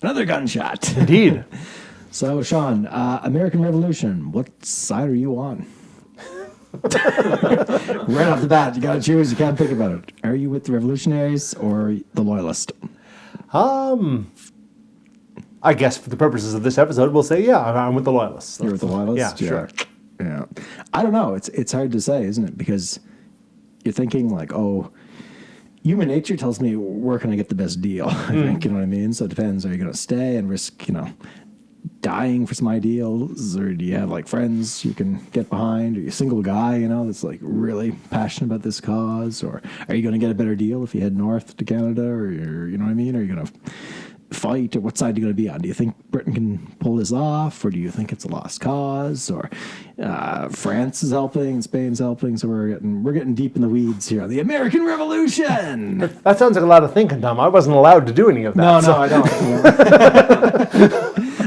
Another gunshot. Indeed. So, Sean, American Revolution, what side are you on? Right off the bat, you got to choose. You can't think about it. Are you with the revolutionaries or the Loyalist? I guess for the purposes of this episode, we'll say, yeah, I'm with the Loyalists. You're with the Loyalists? Yeah, sure. Yeah. I don't know. It's hard to say, isn't it? Because you're thinking like, oh, human nature tells me where can I get the best deal? I think, you know what I mean? So it depends. Are you going to stay and risk, dying for some ideals, or do you have like friends you can get behind? Are you a single guy, that's like really passionate about this cause? Or are you going to get a better deal if you head north to Canada, or you know what I mean? Are you going to fight, or what side are you going to be on? Do you think Britain can pull this off, or do you think it's a lost cause? Or France is helping and Spain's helping, so we're getting deep in the weeds here on the American Revolution. That sounds like a lot of thinking, Tom. I wasn't allowed to do any of that. No, I don't.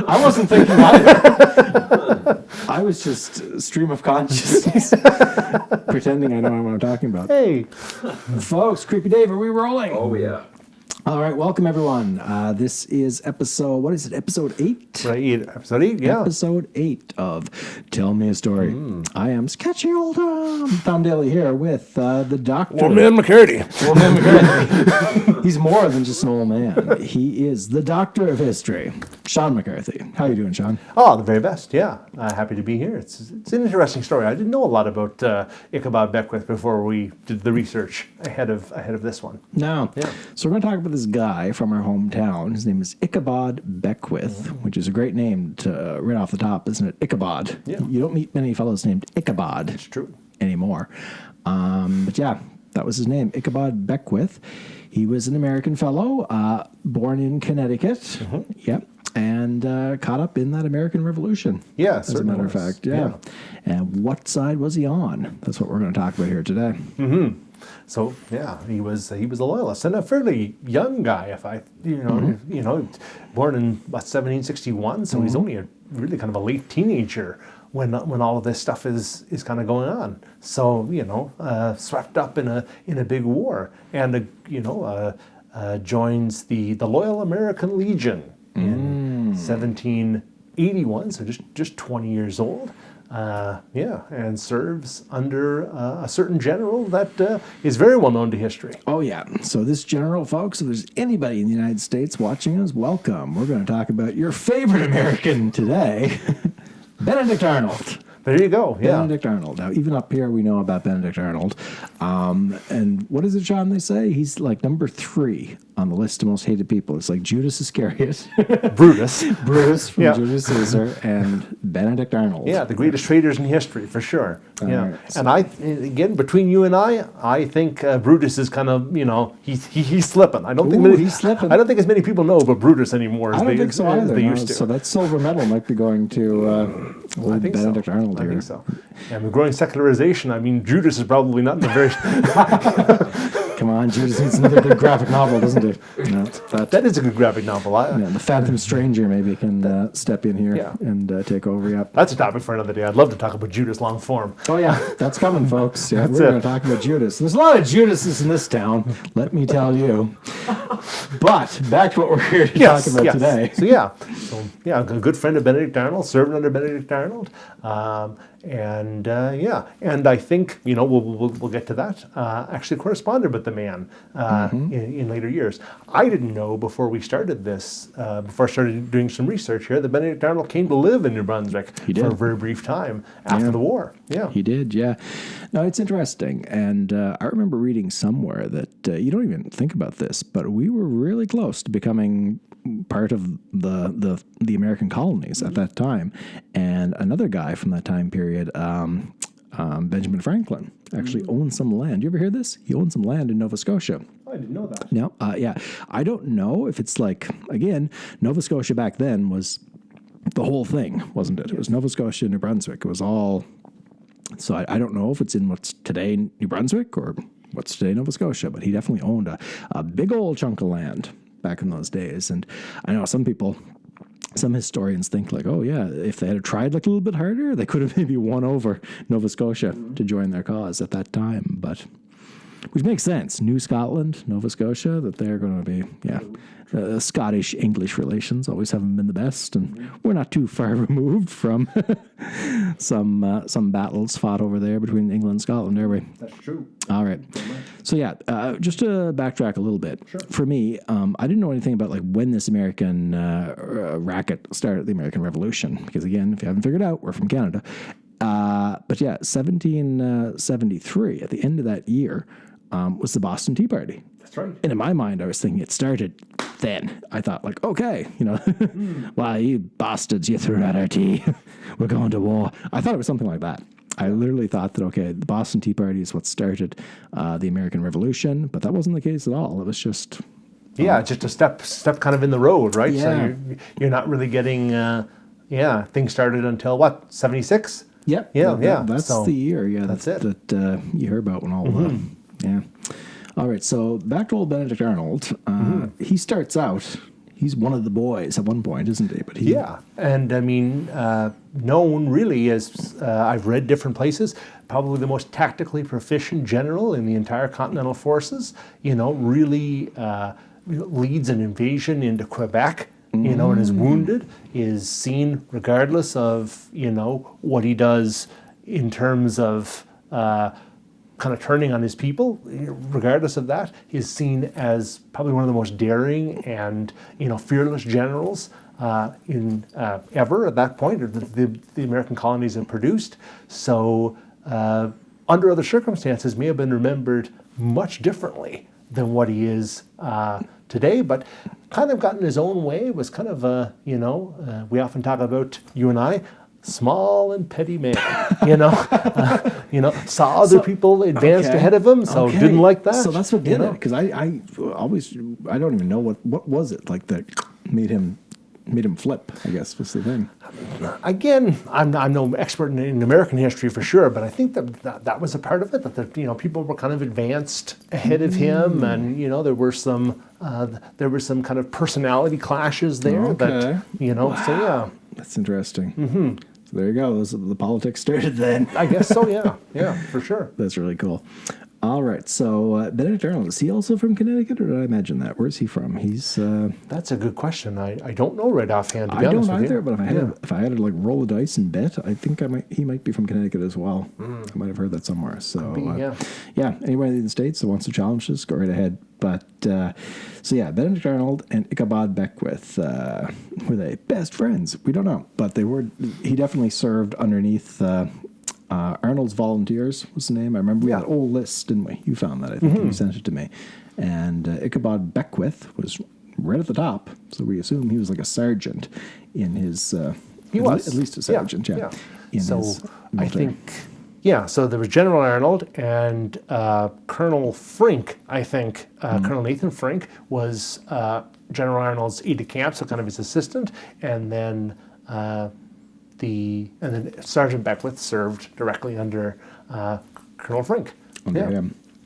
I wasn't thinking either. I was just stream of consciousness, pretending I know what I'm talking about. Hey, folks, Creepy Dave, are we rolling? Oh, yeah. All right, welcome everyone. This is episode 8? Right, episode 8, yeah. Episode 8 of Tell Me a Story. I am sketchy old Tom Daly here with the doctor. Old man McCurdy. Old man McCarthy. He's more than just an old man. He is the doctor of history, Sean McCarthy. How you doing, Sean? Oh, the very best, yeah. Happy to be here. It's an interesting story. I didn't know a lot about Ichabod Beckwith before we did the research ahead of this one. No. Yeah. So we're going to talk about this guy from our hometown. His name is Ichabod Beckwith, which is a great name to right off the top, isn't it? Ichabod. Yeah. You don't meet many fellows named Ichabod. It's true. Anymore. But yeah, that was his name, Ichabod Beckwith. He was an American fellow, born in Connecticut. Yep. And caught up in that American Revolution. Yeah, as a matter of fact. Yeah. And what side was he on? That's what we're going to talk about here today. So yeah, he was a loyalist and a fairly young guy. If I, born in 1761, so he's only a really kind of a late teenager when all of this stuff is kind of going on. So swept up in a big war, and joins the Loyal American Legion in 1781. So just 20 years old. And serves under a certain general that is very well known to history. Oh, yeah. So this general, folks, if there's anybody in the United States watching us, welcome. We're going to talk about your favorite American today, Benedict Arnold. There you go, yeah. Benedict Arnold. Now, even up here, we know about Benedict Arnold. And what is it, Sean, they say? He's like number 3 on the list of most hated people. It's like Judas Iscariot. Brutus. Brutus from Julius Caesar, and Benedict Arnold. Yeah, the greatest traitors in history, for sure. Yeah. Right. And again, between you and I think Brutus is kind of, he's slipping. I don't think he's slipping. I don't think as many people know about Brutus anymore as I don't think so either. they used to. So that silver medal might be going to Benedict Arnold here. I think so. And with growing secularization, I mean, Judas is probably not in the very... Come on, Judas needs another good graphic novel, doesn't it? No, that is a good graphic novel. The Phantom Stranger maybe can step in here and take over. Yep. That's a topic for another day. I'd love to talk about Judas long form. Oh, yeah. That's coming, folks. Yeah, we're going to talk about Judas. There's a lot of Judases in this town, let me tell you. But back to what we're here to talk about today. So, a good friend of Benedict Arnold, served under Benedict Arnold. And I think we'll get to that. Actually, corresponded with the man in later years. I didn't know before we started this, before I started doing some research here, that Benedict Arnold came to live in New Brunswick for a very brief time after the war. Yeah, he did. Yeah, no, it's interesting, and I remember reading somewhere that you don't even think about this, but we were really close to becoming part of the American colonies at that time. And another guy from that time period, Benjamin Franklin, actually owned some land. You ever hear this? He owned some land in Nova Scotia. Oh, I didn't know that. No, I don't know if it's like, again, Nova Scotia back then was the whole thing, wasn't it? It was Nova Scotia, New Brunswick. It was all... So I don't know if it's in what's today New Brunswick or what's today Nova Scotia, but he definitely owned a big old chunk of land back in those days. And I know some historians think like, oh yeah, if they had tried like a little bit harder, they could have maybe won over Nova Scotia to join their cause at that time. But Which makes sense. New Scotland, Nova Scotia, that they're going to be, Scottish-English relations always haven't been the best, and we're not too far removed from some battles fought over there between England and Scotland, are we? That's true. All right. So just to backtrack a little bit. Sure. For me, I didn't know anything about like when this American racket started, the American Revolution, because again, if you haven't figured out, we're from Canada. But 1773, at the end of that year, was the Boston Tea Party. That's right. And in my mind, I was thinking it started then. I thought, like, okay, why, you bastards, you threw out our tea. We're going to war. I thought it was something like that. I literally thought that, okay, the Boston Tea Party is what started the American Revolution, but that wasn't the case at all. It was just... just a step kind of in the road, right? Yeah. So you're not really getting, things started until, what, 76? Yep. That's the year, that's it. That you hear about when all All right, so back to old Benedict Arnold. He starts out, he's one of the boys at one point, isn't he? But and I mean, known really as, I've read different places, probably the most tactically proficient general in the entire Continental Forces, really leads an invasion into Quebec, and is wounded, is seen regardless of, what he does in terms of kind of turning on his people, regardless of that, is seen as probably one of the most daring and, fearless generals in ever at that point, or the American colonies have produced. So under other circumstances may have been remembered much differently than what he is today, but kind of got in his own way, was kind of we often talk about, you and I, small and petty man, saw other people advanced ahead of him, so didn't like that. So that's what did it, because I don't even know what was it like that made him flip, I guess was the thing. Again, I'm no expert in American history for sure, but I think that was a part of it, that people were kind of advanced ahead of him, and there were some kind of personality clashes there. That Wow. So yeah, that's interesting. So there you go. The politics started then. I guess so. Yeah, for sure. That's really cool. All right. So Benedict Arnold, is he also from Connecticut, or did I imagine that? Where's he from? He's. That's a good question. I don't know right offhand. To be I honest don't with either. you. But if I had to like roll a dice and bet, I think he might be from Connecticut as well. I might have heard that somewhere. So anybody in the States that wants to challenge this, go right ahead. But Benedict Arnold and Ichabod Beckwith, were they best friends? We don't know, but they were. He definitely served underneath. Arnold's Volunteers was the name. I remember we had a whole list, didn't we? You found that, I think. You sent it to me. And Ichabod Beckwith was right at the top, so we assume he was like a sergeant in his... he was. At least a sergeant, yeah. So I think... Yeah, so there was General Arnold and Colonel Frink, I think. Colonel Nathan Frink was General Arnold's aide-de-camp, so kind of his assistant. And then... Sergeant Beckwith served directly under Colonel Frink.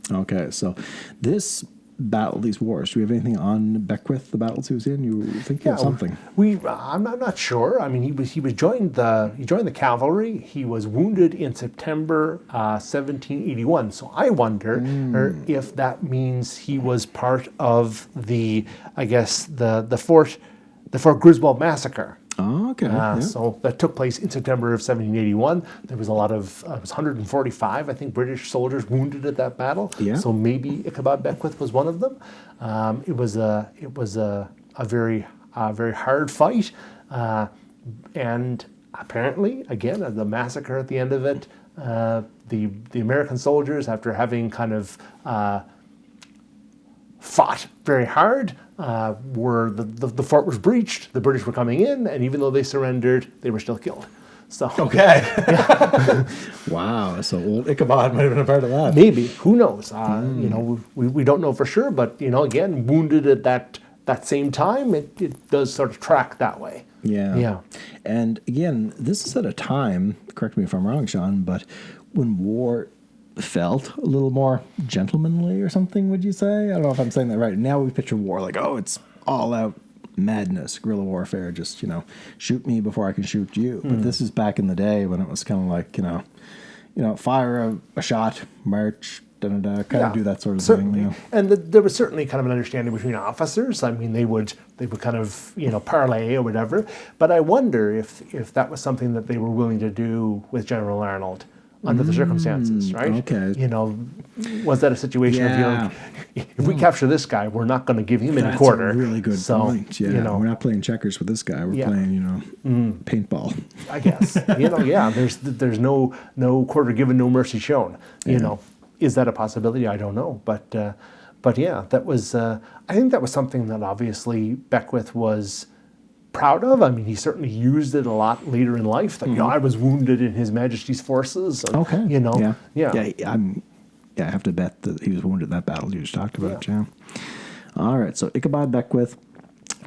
Okay, so this battle, these wars, do we have anything on Beckwith, the battles he was in? You think you have something? I'm not sure. I mean, he joined the cavalry. He was wounded in September 1781. So I wonder if that means he was part of the Fort Griswold massacre. Oh, okay. So that took place in September of 1781. There was a lot of, it was 145, I think, British soldiers wounded at that battle. Yeah. So maybe Ichabod Beckwith was one of them. It was a very hard fight, and apparently, again, the massacre at the end of it, the American soldiers, after having kind of fought very hard, the fort was breached, the British were coming in, and even though they surrendered, they were still killed. So Wow, so old Ichabod might have been a part of that. Maybe, who knows? We don't know for sure, but again, wounded at that same time, it does sort of track that way. Yeah. And again, this is at a time, correct me if I'm wrong, Sean, but when war felt a little more gentlemanly or something, would you say? I don't know if I'm saying that right. Now we picture war like, oh, it's all out madness, guerrilla warfare, just, shoot me before I can shoot you. But this is back in the day when it was kind of like, fire a shot, march, and kind of do that sort of certainly. thing. And there was certainly kind of an understanding between officers. I mean, they would kind of parlay or whatever. But I wonder if that was something that they were willing to do with General Arnold under the circumstances, right? Okay. Was that a situation of if we capture this guy, we're not going to give him any quarter. That's a really good point. Yeah, we're not playing checkers with this guy. We're playing, paintball. I guess. There's no quarter given, no mercy shown. Is that a possibility? I don't know, but yeah, that was. I think that was something that obviously Beckwith was proud of. I mean, he certainly used it a lot later in life. That I was wounded in His Majesty's forces. And, I have to bet that he was wounded in that battle you just talked about. Yeah. All right. So Ichabod Beckwith.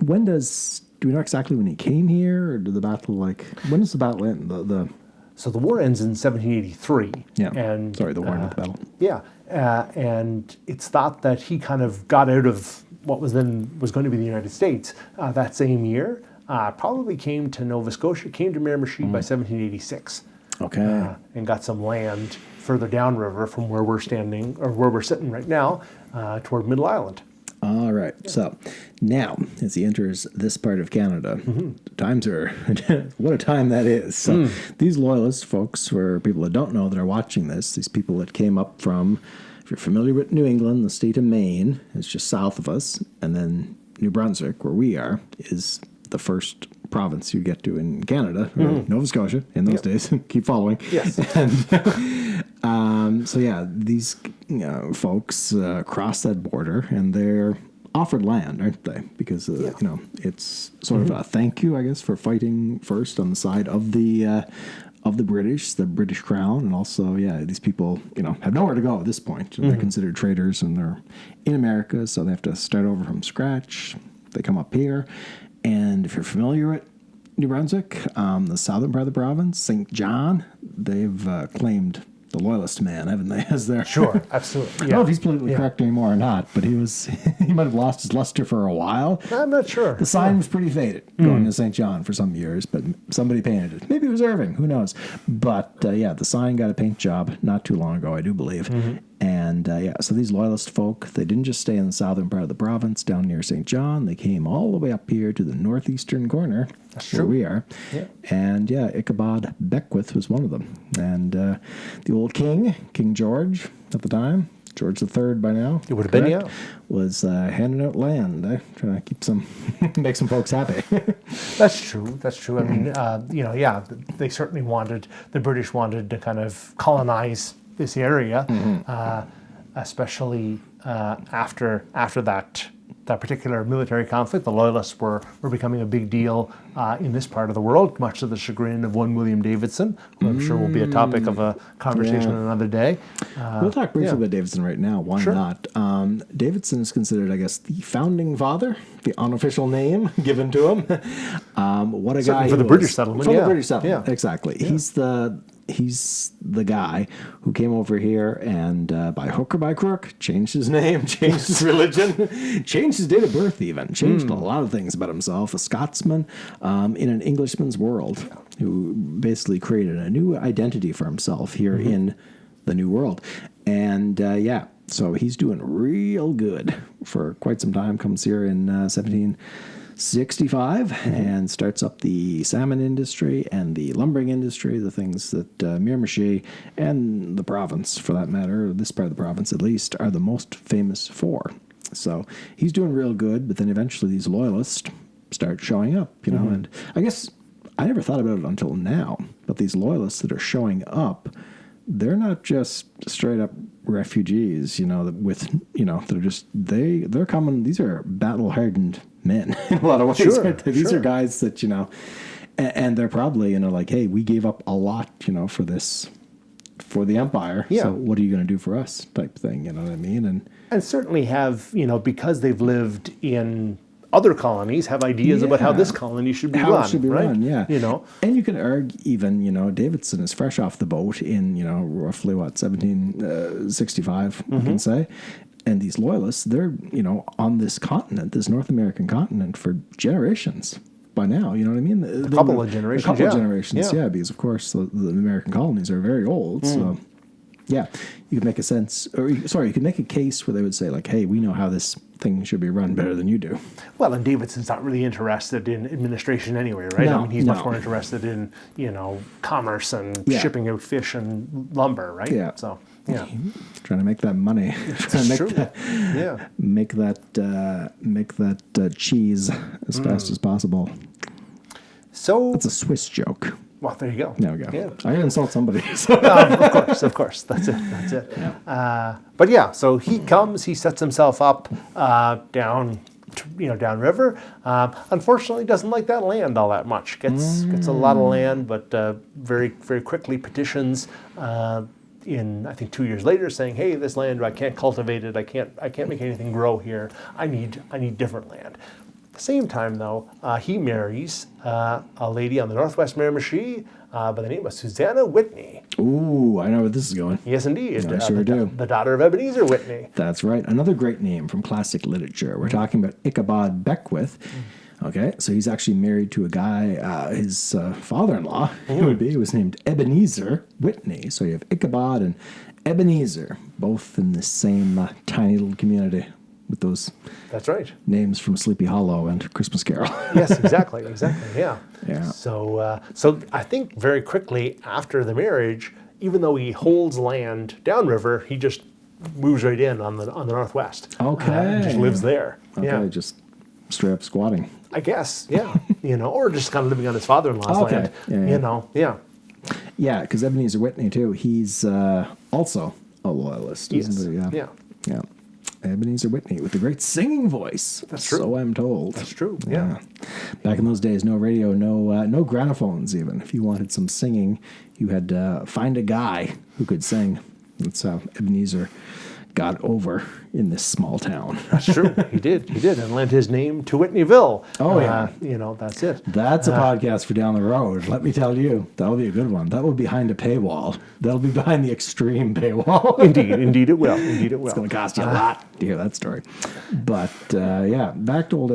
Do we know exactly when he came here, or did the battle when does the battle end? So the war ends in 1783. Yeah. And the war ended the battle. Yeah. And it's thought that he kind of got out of what was going to be the United States that same year. Probably came to Nova Scotia, came to Miramichi by 1786. Okay. And got some land further downriver from where we're standing, or where we're sitting right now, toward Middle Island. All right. So now, as he enters this part of Canada, times are, what a time that is. So these Loyalist folks, for people that don't know that are watching this, these people that came up from, if you're familiar with New England, the state of Maine is just south of us, and then New Brunswick, where we are, is the first province you get to in Canada, or Nova Scotia in those days. Keep following. Yes. And, these folks cross that border, and they're offered land, aren't they? Because it's sort of a thank you, I guess, for fighting first on the side of the British Crown, and also these people have nowhere to go at this point. They're considered traders, and they're in America, so they have to start over from scratch. They come up here. And if you're familiar with New Brunswick, the southern part of the province, St. John, they've claimed the Loyalist man, haven't they, as their... Sure, absolutely. I don't know if he's politically correct anymore or not, but he might have lost his luster for a while. I'm not sure. The sign was pretty faded going to St. John for some years, but somebody painted it. Maybe it was Irving, who knows? But the sign got a paint job not too long ago, I do believe. And so these Loyalist folk, they didn't just stay in the southern part of the province down near St. John. They came all the way up here to the northeastern corner, where we are. Yeah. And Ichabod Beckwith was one of them. And the old king, King George at the time, George III by now, it would have been, was handing out land, trying to keep make some folks happy. That's true. I mean, they certainly the British wanted to kind of colonize this area, especially after that particular military conflict. The Loyalists were becoming a big deal in this part of the world, much to the chagrin of one William Davidson, who I'm sure will be a topic of a conversation another day. We'll talk briefly about Davidson right now. Why not? Davidson is considered, I guess, the founding father, the unofficial name given to him. What a guy for the British settlement. For the British settlement, Yeah. Exactly. Yeah. He's the guy who came over here and by hook or by crook changed his name, changed his religion, changed his date of birth even, changed a lot of things about himself. A Scotsman in an Englishman's world who basically created a new identity for himself here in the New World. And so he's doing real good for quite some time. Comes here in 1765 and starts up the salmon industry and the lumbering industry, the things that Miramichi and the province, for that matter, this part of the province at least, are the most famous for. So he's doing real good, but then eventually these Loyalists start showing up, and I guess I never thought about it until now, but these Loyalists that are showing up, they're not just straight up refugees, they're coming, these are battle hardened men in a lot of ways. Sure, These are guys that, and they're probably, hey, we gave up a lot, for the empire. Yeah. So what are you going to do for us type thing, you know what I mean? And certainly have, because they've lived in other colonies, have ideas about how this colony should be run. How it should be right? run, yeah. And you can argue even, Davidson is fresh off the boat in, roughly 1765, we can say. And these Loyalists, they're, on this continent, this North American continent for generations by now, you know what I mean? A couple of generations, because of course the American colonies are very old, so Yeah, you could make a sense, or you could make a case where they would say like, "Hey, we know how this thing should be run better than you do." Well, and Davidson's not really interested in administration anyway, right? No, I mean, he's much no. more interested in, commerce and Yeah. shipping out fish and lumber, right? Yeah. So, yeah. Trying to make that money, trying to That's true. Yeah. make that cheese as fast as possible. So, It's a Swiss joke. well, there you go. There we go. Yeah. I gotta insult somebody. So. Of course. That's it. But yeah, so he comes, he sets himself up downriver. Unfortunately, doesn't like that land all that much. Gets a lot of land, but very, very quickly petitions. I think 2 years later, saying, "Hey, this land, I can't cultivate it. I can't make anything grow here. I need different land." At the same time, though, he marries a lady on the northwest Miramichi by the name of Susanna Whitney. Ooh, I know where this is going. Yes, indeed. I sure do. The daughter of Ebenezer Whitney. That's right. Another great name from classic literature. We're talking about Ichabod Beckwith. Okay, so he's actually married to a guy, his father-in-law, was named Ebenezer Whitney. So you have Ichabod and Ebenezer, both in the same tiny little community with those That's right. names from Sleepy Hollow and Christmas Carol. Yes, exactly, yeah. Yeah. So I think very quickly after the marriage, even though he holds land downriver, he just moves right in on the northwest. Okay. Just lives there. Okay, Yeah. just straight up squatting. I guess, yeah. Or just kind of living on his father-in-law's Okay. land. Yeah. Yeah, because Ebenezer Whitney, too, he's also a loyalist, isn't he? Yeah. Ebenezer Whitney with a great singing voice. That's true. So I'm told. That's true, yeah. Back in those days, no radio, no gramophones even. If you wanted some singing, you had to find a guy who could sing. That's how Ebenezer got over in this small town. That's true. He did, and lent his name to Whitneyville. Oh, yeah. That's it. That's a podcast for down the road. Let me tell you, that'll be a good one. That will be behind a paywall. That'll be behind the extreme paywall. Indeed it will. It's going to cost you a lot to hear that story. But back to old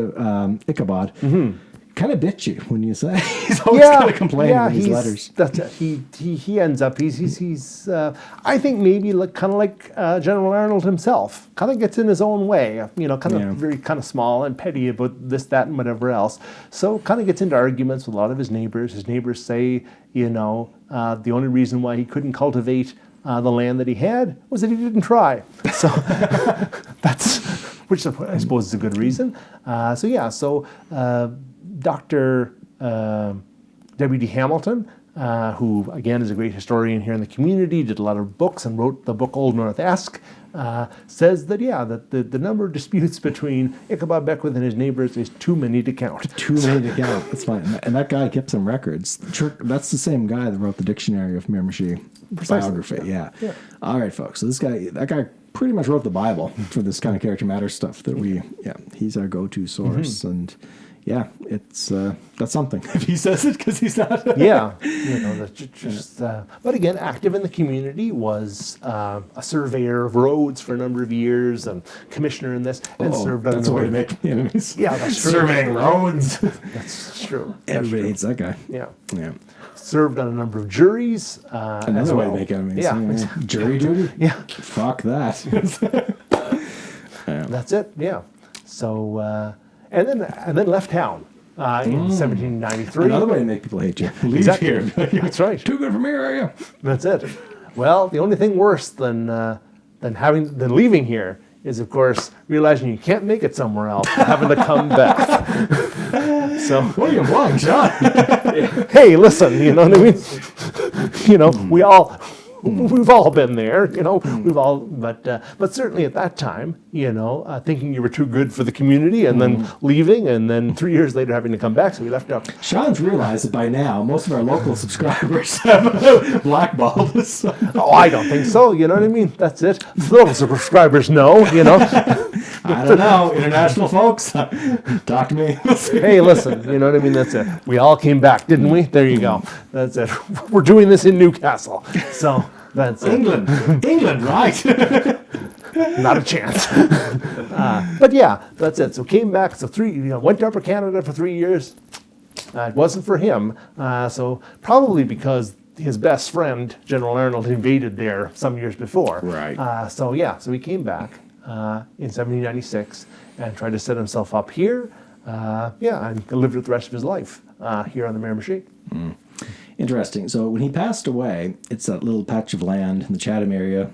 Ichabod. Kind of bitchy when you say he's always kind of complaining in these letters. That's it. He ends up he's I think maybe kind of like General Arnold himself. Kind of gets in his own way. Very kind of small and petty about this, that, and whatever else. So kind of gets into arguments with a lot of his neighbors. His neighbors say, the only reason why he couldn't cultivate the land that he had was that he didn't try. So which I suppose is a good reason. Dr. W.D. Hamilton, who again is a great historian here in the community, did a lot of books and wrote the book Old North-esque, says that the number of disputes between Ichabod Beckwith and his neighbors is too many to count. Too many to count. That's fine. And that guy kept some records. That's the same guy that wrote the Dictionary of Miramichi biography. Yeah. All right, folks. So that guy pretty much wrote the Bible for this kind of character matter stuff he's our go-to source. And yeah, it's that's something if he says it, because he's not. But again, active in the community, was a surveyor of roads for a number of years and commissioner in this, and served on that's a way to make enemies. Yeah, that's true. Surveying roads. That's true. Everybody hates that guy. Yeah. Served on a number of juries. Another way to make enemies. Yeah. Jury duty? Yeah. Fuck that. That's it. Yeah. So, and then left town in 1793. Another way to make people hate you. Leave Exactly. here. That's right. Too good for me, are you? That's it. Well, the only thing worse than leaving here is, of course, realizing you can't make it somewhere else, and having to come back. So, What are you implying, John? hey, listen, you know what I mean? We've all been there, but certainly at that time, thinking you were too good for the community and then leaving, and then 3 years later having to come back, so we left out. Sean's realized that by now, most of our local subscribers have blackballed us. Oh, I don't think so, you know what I mean? That's it. Local subscribers know, I don't know, international folks, talk to me. Hey, listen, you know what I mean? That's it. We all came back, didn't we? There you go. That's it. We're doing this in Newcastle. So that's England, right? not a chance. But yeah, that's it. So came back. So went to Upper Canada for 3 years. It wasn't for him. So probably because his best friend, General Arnold, invaded there some years before. Right. So he came back in 1796 and tried to set himself up here. And lived with the rest of his life here on the Miramichi. Interesting. So when he passed away, it's that little patch of land in the Chatham area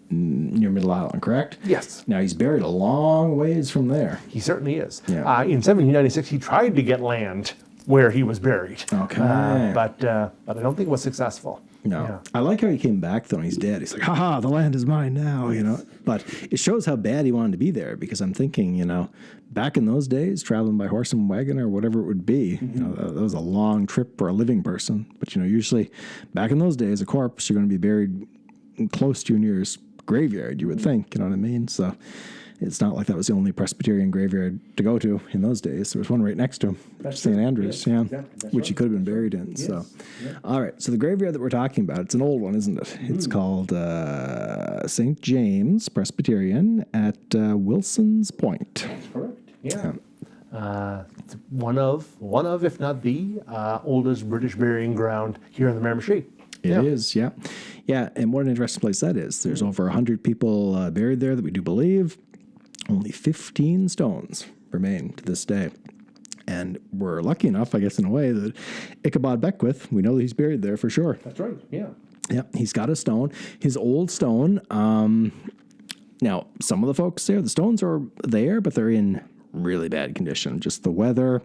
near Middle Island, correct? Yes. Now he's buried a long ways from there. He certainly is. Yeah. In 1796, he tried to get land where he was buried. Okay. But I don't think it was successful. No. Yeah. I like how he came back, though, and he's dead. He's like, haha, the land is mine now, But it shows how bad he wanted to be there, because I'm thinking, back in those days, traveling by horse and wagon or whatever it would be, that was a long trip for a living person. But, usually back in those days, a corpse, you're going to be buried close to your nearest graveyard, you would think, you know what I mean? So it's not like that was the only Presbyterian graveyard to go to in those days. There was one right next to him, St. Andrews, which he could have been buried in. Yes. So, all right. So the graveyard that we're talking about, it's an old one, isn't it? It's called St. James Presbyterian at Wilson's Point. That's correct. Yeah. It's one of, if not the oldest British burying ground here in the Miramichi. It is, yeah. Yeah, and what an interesting place that is. There's over 100 people buried there that we do believe. Only 15 stones remain to this day. And we're lucky enough, I guess, in a way, that Ichabod Beckwith, we know that he's buried there for sure. That's right, yeah. Yeah, he's got a stone. His old stone, now, some of the folks there, the stones are there, but they're in really bad condition. Just the weather.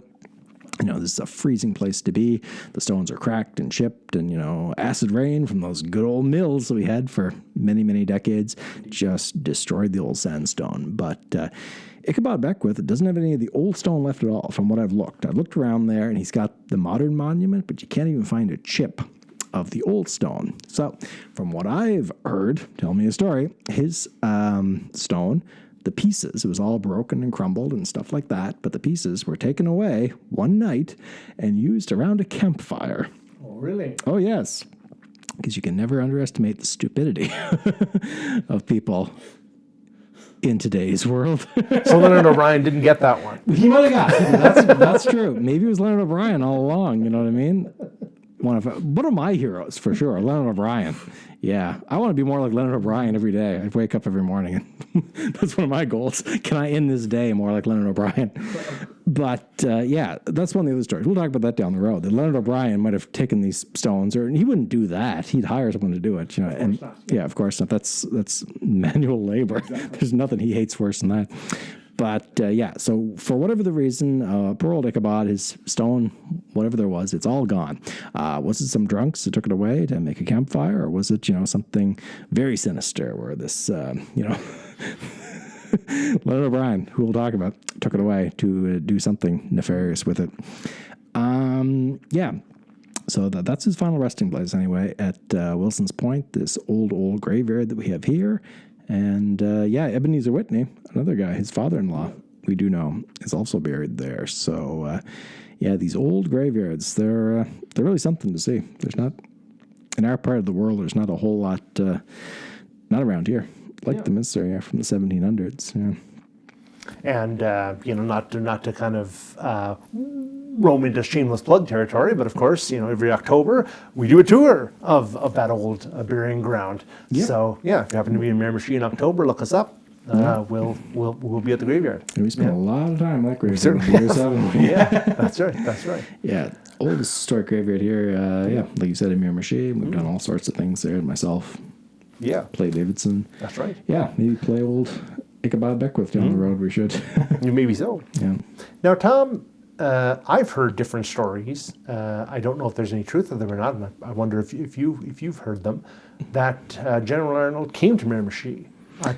This is a freezing place to be. The stones are cracked and chipped, and, acid rain from those good old mills that we had for many, many decades just destroyed the old sandstone. But Ichabod Beckwith doesn't have any of the old stone left at all from what I've looked. I've looked around there, and he's got the modern monument, but you can't even find a chip of the old stone. So from what I've heard, tell me a story, his stone, the pieces, it was all broken and crumbled and stuff like that, but the pieces were taken away one night and used around a campfire. Oh, really? Oh, yes. Because you can never underestimate the stupidity of people in today's world. So Leonard O'Brien didn't get that one. He might have got it. That's true. Maybe it was Leonard O'Brien all along, you know what I mean? One of my heroes, for sure, Leonard O'Brien. Yeah, I want to be more like Leonard O'Brien every day. I wake up every morning, and that's one of my goals. Can I end this day more like Leonard O'Brien? But, that's one of the other stories. We'll talk about that down the road. That Leonard O'Brien might have taken these stones, or he wouldn't do that. He'd hire someone to do it. And yeah, of course not. That's manual labor. Exactly. There's nothing he hates worse than that. But, so for whatever the reason, poor old Ichabod, his stone, whatever there was, it's all gone. Was it some drunks that took it away to make a campfire, or was it, something very sinister where this, Leonard O'Brien, who we'll talk about, took it away to do something nefarious with it. So that's his final resting place anyway at Wilson's Point, this old graveyard that we have here. And, Ebenezer Whitney, another guy, his father-in-law, we do know, is also buried there. So, these old graveyards, they're really something to see. There's not, in our part of the world, there's not a whole lot, not around here, like the Minster from the 1700s. Yeah. And, not to kind of roam into shameless plug territory, but of course, every October we do a tour of that old burying ground. Yeah. So, if you happen to be in Miramichi in October, look us up. We'll be at the graveyard. And we spent a lot of time at that graveyard. Certainly. That's right. Yeah, oldest historic graveyard here. Like you said, in Miramichi. We've done all sorts of things there. Myself. Yeah. Play Davidson. That's right. Yeah, maybe play old Ichabod Beckwith down the road. We should. Maybe so. Yeah. Now, Tom, I've heard different stories. I don't know if there's any truth to them or not, and I wonder if you've heard them. That General Arnold came to Miramichi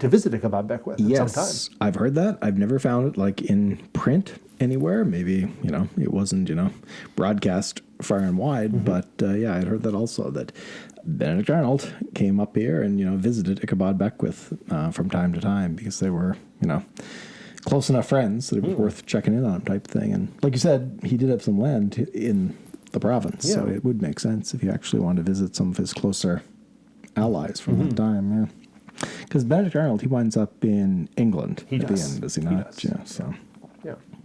to visit Ichabod Beckwith at some time. I've heard that. I've never found it like in print anywhere. Maybe it wasn't broadcast far and wide. But I'd heard that also, that Benedict Arnold came up here and visited Ichabod Beckwith from time to time, because they were close enough friends that it was worth checking in on, type thing. And like you said, he did have some land in the province, so it would make sense if he actually wanted to visit some of his closer allies from that time. Yeah, because Benedict Arnold, he winds up in England at the end, does he not? He does. Yeah. So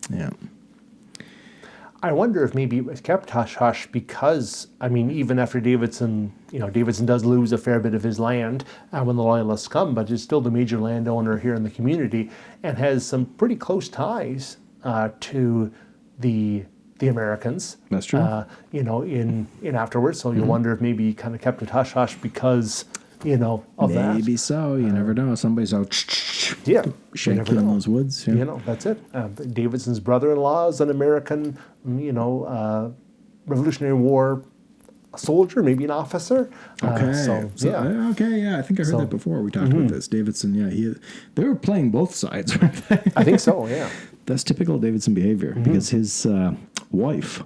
yeah. I wonder if maybe it was kept hush-hush because, I mean, even after Davidson, Davidson does lose a fair bit of his land when the Loyalists come, but is still the major landowner here in the community and has some pretty close ties to the Americans. That's true. In afterwards. So you wonder if maybe he kind of kept it hush-hush because, of that. Maybe so. You never know. Somebody's out shaking in those woods. Yeah. That's it. Davidson's brother-in-law is an American, Revolutionary War soldier, maybe an officer. Okay. I think I heard that before. We talked about this. Davidson, they were playing both sides, weren't they? I think so, yeah. That's typical Davidson behavior because his wife,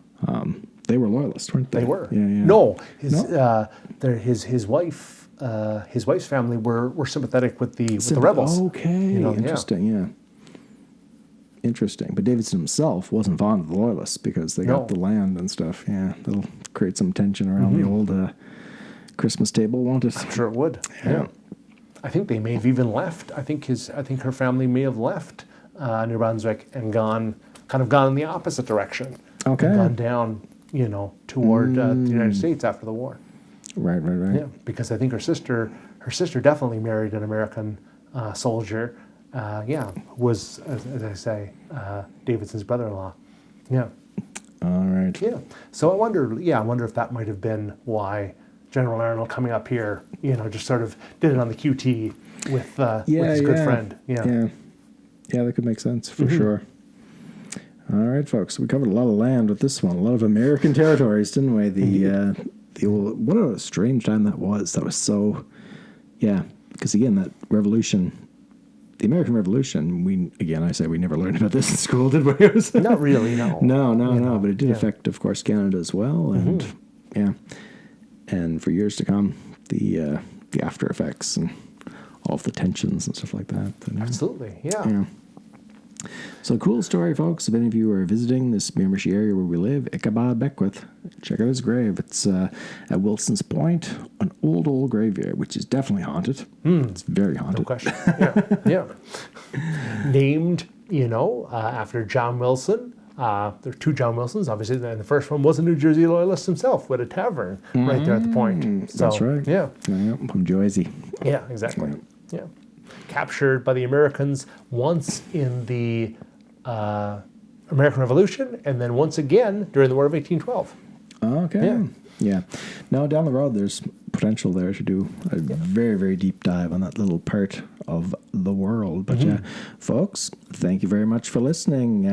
they were loyalists, weren't they? They were. Yeah. No, his wife. His wife's family were sympathetic with the rebels. Okay, interesting. Interesting. But Davidson himself wasn't fond of the Loyalists because they got the land and stuff. Yeah, that'll create some tension around the old Christmas table, won't it? I'm sure it would. Yeah. I think they may have even left. I think her family may have left New Brunswick and gone in the opposite direction. Okay. And gone down, toward the United States after the war. Right. Yeah, because I think her sister definitely married an American soldier. Was, as I say, Davidson's brother-in-law. Yeah. All right. Yeah. So I wonder if that might have been why General Arnold coming up here, just sort of did it on the QT with his good friend. Yeah, that could make sense for sure. All right, folks. We covered a lot of land with this one. A lot of American territories, didn't we? The old, what a strange time that was. That was so, because again, that revolution, the American Revolution, we never learned about this in school, did we? Not really, no. No, but it did affect, of course, Canada as well, and and for years to come, the after effects and all of the tensions and stuff like that. Absolutely, yeah. So cool story, folks. If any of you are visiting this Miramichi area where we live, Ichabod Beckwith, check out his grave. It's at Wilson's Point, an old graveyard, which is definitely haunted. It's very haunted. No question. Yeah. Named, after John Wilson. There are two John Wilsons, obviously, and the first one was a New Jersey Loyalist himself with a tavern right there at the point. So, that's right. Yeah. From Joyzy. Yeah, exactly. Yeah. Captured by the Americans once in the American Revolution, and then once again during the War of 1812. Okay. Yeah. Now down the road, there's potential there to do a very, very deep dive on that little part of the world. But folks, thank you very much for listening.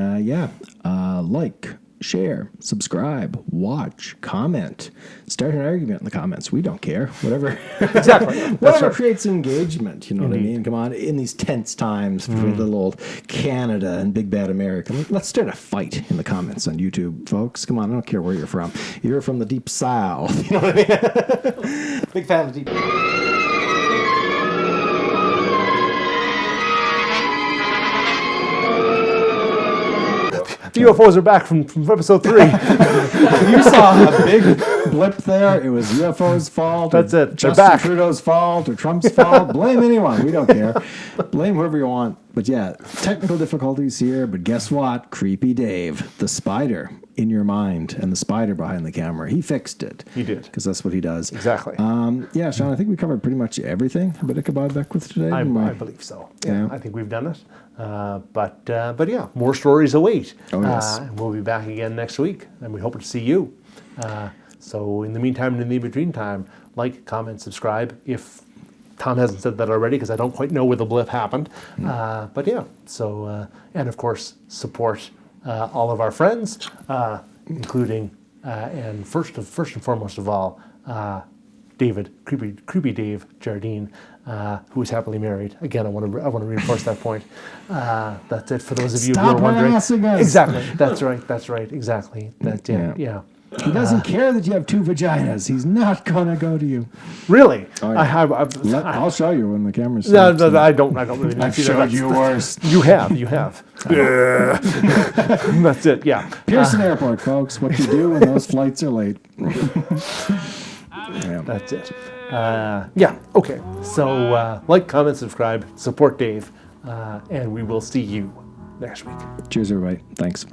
Like, share, subscribe, watch, comment, start an argument in the comments. We don't care. Whatever. Exactly. Whatever creates engagement. You know what I mean? Come on. In these tense times for little old Canada and big bad America, let's start a fight in the comments on YouTube, folks. Come on. I don't care where you're from. You're from the deep south. You know what I mean? Big fan of the deep. The UFOs are back from episode 3. You saw a big blip there. It was UFO's fault. That's it. They're Justin back. Trudeau's fault or Trump's fault. Blame anyone. We don't care. Blame whoever you want. But technical difficulties here. But guess what? Creepy Dave, the spider in your mind and the spider behind the camera, he fixed it. He did. Because that's what he does. Exactly. Sean, I think we covered pretty much everything about Ichabod Beckwith today. I believe so. Yeah, I think we've done it. But more stories await. Oh, yes. And we'll be back again next week, and we hope to see you. So in the meantime and in the in-between time, like, comment, subscribe. If Tom hasn't said that already, because I don't quite know where the blip happened. And of course, support all of our friends, including, and first and foremost of all, David, creepy Dave Jardine, who is happily married. Again, I want to reinforce that point. That's it for those of you who are wondering. Exactly. That's right. Exactly. Yeah. He doesn't care that you have 2 vaginas. He's not gonna go to you. Really? Oh, yeah. I'll show you when the camera's. No, I don't really. I've showed you worse. You have. That's it. Yeah. Pearson Airport, folks. What you do when those flights are late. That's it. Okay. So, like, comment, subscribe, support Dave, and we will see you next week. Cheers, everybody. Thanks.